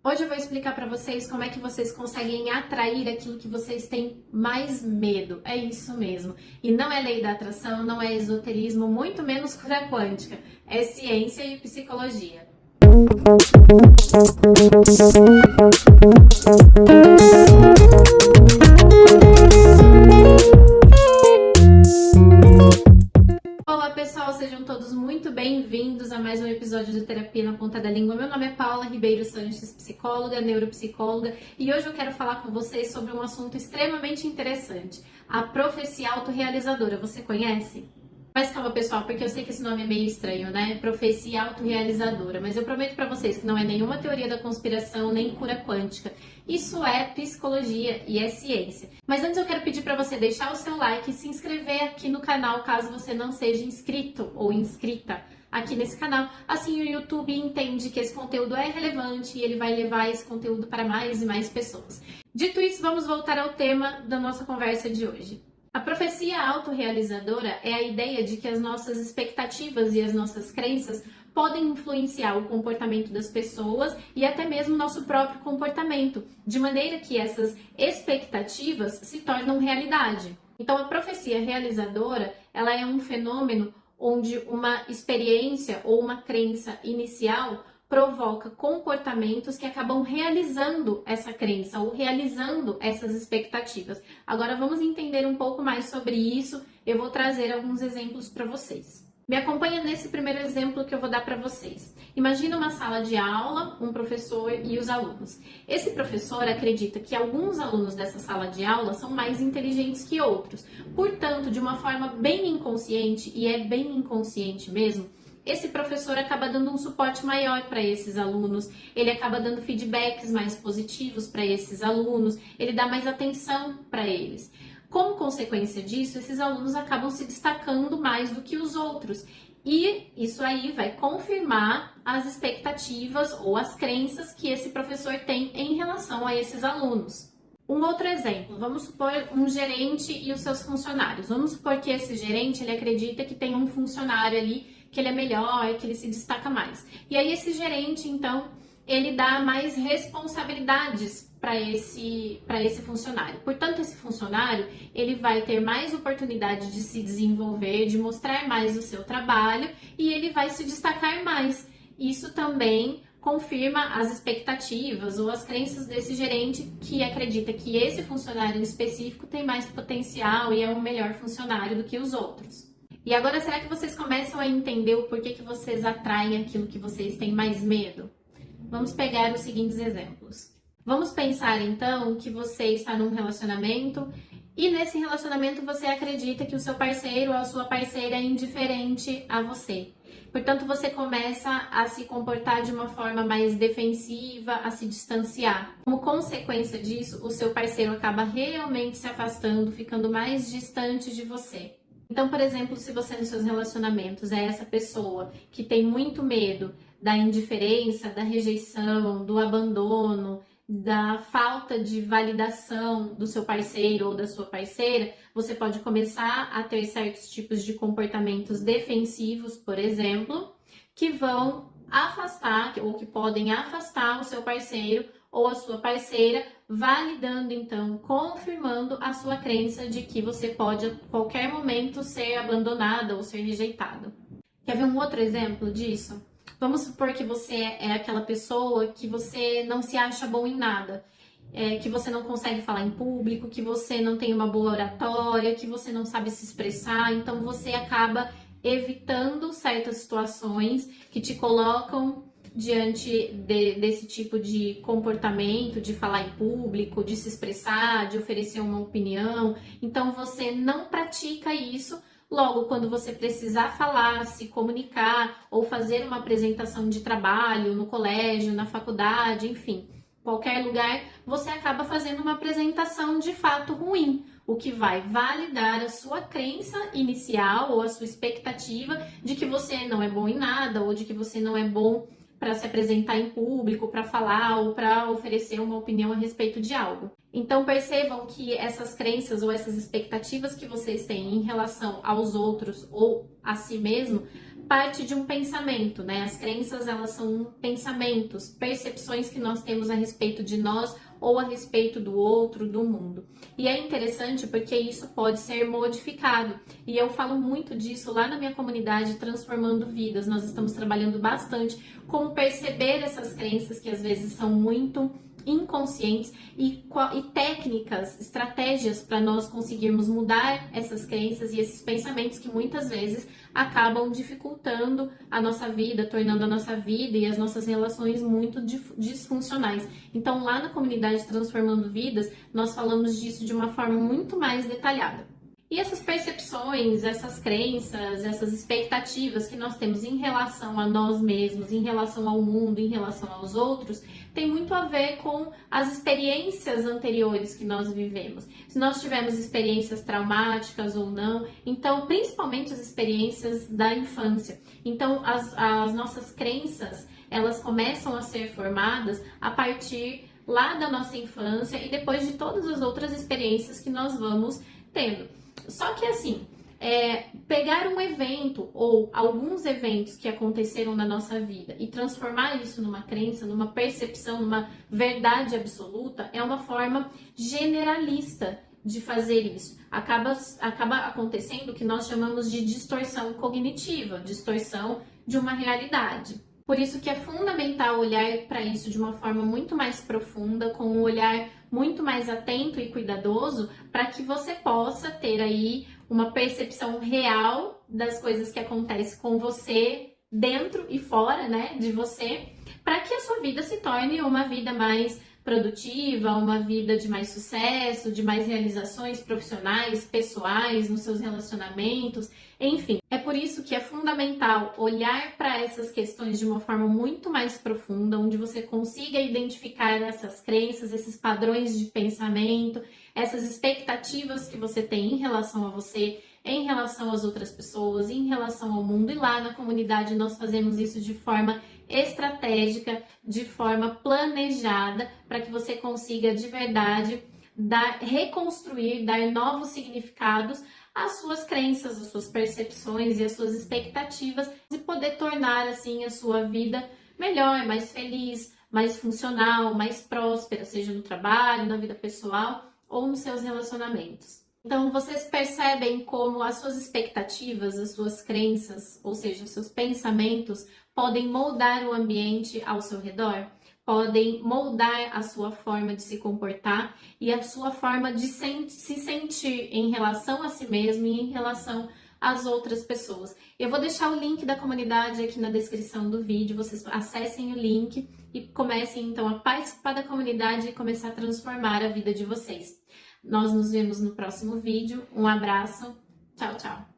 Hoje eu vou explicar para vocês como é que vocês conseguem atrair aquilo que vocês têm mais medo. É isso mesmo. E não é lei da atração, não é esoterismo, muito menos cura quântica. É ciência e psicologia. Olá pessoal, sejam todos muito bem-vindos a mais um episódio de Terapia na Ponta da Língua. Meu nome é Paula Ribeiro Sanches, psicóloga, neuropsicóloga, e hoje eu quero falar com vocês sobre um assunto extremamente interessante, a profecia autorrealizadora. Você conhece? Mas calma pessoal, porque eu sei que esse nome é meio estranho, né? Profecia autorrealizadora, mas eu prometo pra vocês que não é nenhuma teoria da conspiração, nem cura quântica. Isso é psicologia e é ciência. Mas antes eu quero pedir pra você deixar o seu like e se inscrever aqui no canal, caso você não seja inscrito ou inscrita aqui nesse canal. Assim o YouTube entende que esse conteúdo é relevante e ele vai levar esse conteúdo para mais e mais pessoas. Dito isso, vamos voltar ao tema da nossa conversa de hoje. A profecia autorrealizadora é a ideia de que as nossas expectativas e as nossas crenças podem influenciar o comportamento das pessoas e até mesmo nosso próprio comportamento, de maneira que essas expectativas se tornam realidade. Então, a profecia realizadora, ela é um fenômeno onde uma experiência ou uma crença inicial provoca comportamentos que acabam realizando essa crença ou realizando essas expectativas. Agora vamos entender um pouco mais sobre isso. Eu vou trazer alguns exemplos para vocês. Me acompanha nesse primeiro exemplo que eu vou dar para vocês. Imagina uma sala de aula, um professor e os alunos. Esse professor acredita que alguns alunos dessa sala de aula são mais inteligentes que outros. Portanto, de uma forma bem inconsciente, e é bem inconsciente mesmo, esse professor acaba dando um suporte maior para esses alunos, ele acaba dando feedbacks mais positivos para esses alunos, ele dá mais atenção para eles. Como consequência disso, esses alunos acabam se destacando mais do que os outros. E isso aí vai confirmar as expectativas ou as crenças que esse professor tem em relação a esses alunos. Um outro exemplo, vamos supor um gerente e os seus funcionários. Vamos supor que esse gerente ele acredita que tem um funcionário ali que ele é melhor, que ele se destaca mais. E aí esse gerente, então, ele dá mais responsabilidades para esse funcionário. Portanto, esse funcionário, ele vai ter mais oportunidade de se desenvolver, de mostrar mais o seu trabalho e ele vai se destacar mais. Isso também confirma as expectativas ou as crenças desse gerente que acredita que esse funcionário em específico tem mais potencial e é um melhor funcionário do que os outros. E agora, será que vocês começam a entender o porquê que vocês atraem aquilo que vocês têm mais medo? Vamos pegar os seguintes exemplos. Vamos pensar, então, que você está num relacionamento e nesse relacionamento você acredita que o seu parceiro ou a sua parceira é indiferente a você. Portanto, você começa a se comportar de uma forma mais defensiva, a se distanciar. Como consequência disso, o seu parceiro acaba realmente se afastando, ficando mais distante de você. Então, por exemplo, se você nos seus relacionamentos é essa pessoa que tem muito medo da indiferença, da rejeição, do abandono, da falta de validação do seu parceiro ou da sua parceira, você pode começar a ter certos tipos de comportamentos defensivos, por exemplo, que vão afastar ou que podem afastar o seu parceiro ou a sua parceira, validando então, confirmando a sua crença de que você pode a qualquer momento ser abandonada ou ser rejeitada. Quer ver um outro exemplo disso? Vamos supor que você é aquela pessoa que você não se acha bom em nada, que você não consegue falar em público, que você não tem uma boa oratória, que você não sabe se expressar, então você acaba evitando certas situações que te colocam diante desse tipo de comportamento, de falar em público, de se expressar, de oferecer uma opinião. Então você não pratica isso. Logo, quando você precisar falar, se comunicar ou fazer uma apresentação de trabalho no colégio, na faculdade, enfim, qualquer lugar, você acaba fazendo uma apresentação de fato ruim, o que vai validar a sua crença inicial ou a sua expectativa de que você não é bom em nada ou de que você não é bom para se apresentar em público, para falar ou para oferecer uma opinião a respeito de algo. Então percebam que essas crenças ou essas expectativas que vocês têm em relação aos outros ou a si mesmo parte de um pensamento, né? As crenças, elas são pensamentos, percepções que nós temos a respeito de nós ou a respeito do outro, do mundo. E é interessante porque isso pode ser modificado. E eu falo muito disso lá na minha comunidade Transformando Vidas. Nós estamos trabalhando bastante como perceber essas crenças que às vezes são muito inconscientes e técnicas, estratégias para nós conseguirmos mudar essas crenças e esses pensamentos que muitas vezes acabam dificultando a nossa vida, tornando a nossa vida e as nossas relações muito disfuncionais. Então, lá na comunidade Transformando Vidas, nós falamos disso de uma forma muito mais detalhada. E essas percepções, essas crenças, essas expectativas que nós temos em relação a nós mesmos, em relação ao mundo, em relação aos outros, tem muito a ver com as experiências anteriores que nós vivemos. Se nós tivemos experiências traumáticas ou não, então, principalmente as experiências da infância. Então, as nossas crenças, elas começam a ser formadas a partir lá da nossa infância e depois de todas as outras experiências que nós vamos tendo. Só que assim, pegar um evento ou alguns eventos que aconteceram na nossa vida e transformar isso numa crença, numa percepção, numa verdade absoluta, é uma forma generalista de fazer isso. Acaba acontecendo o que nós chamamos de distorção cognitiva, distorção de uma realidade. Por isso que é fundamental olhar para isso de uma forma muito mais profunda, com um olhar muito mais atento e cuidadoso, para que você possa ter aí uma percepção real das coisas que acontecem com você, dentro e fora, né, de você, para que a sua vida se torne uma vida mais produtiva, uma vida de mais sucesso, de mais realizações profissionais, pessoais, nos seus relacionamentos, enfim. É por isso que é fundamental olhar para essas questões de uma forma muito mais profunda, onde você consiga identificar essas crenças, esses padrões de pensamento, essas expectativas que você tem em relação a você, em relação às outras pessoas, em relação ao mundo. E lá na comunidade nós fazemos isso de forma estratégica, de forma planejada, para que você consiga de verdade reconstruir, dar novos significados às suas crenças, às suas percepções e às suas expectativas e poder tornar assim a sua vida melhor, mais feliz, mais funcional, mais próspera, seja no trabalho, na vida pessoal ou nos seus relacionamentos. Então, vocês percebem como as suas expectativas, as suas crenças, ou seja, os seus pensamentos, podem moldar o ambiente ao seu redor? Podem moldar a sua forma de se comportar e a sua forma de se sentir em relação a si mesmo e em relação às outras pessoas. Eu vou deixar o link da comunidade aqui na descrição do vídeo, vocês acessem o link e comecem então a participar da comunidade e começar a transformar a vida de vocês. Nós nos vemos no próximo vídeo. Um abraço. Tchau, tchau.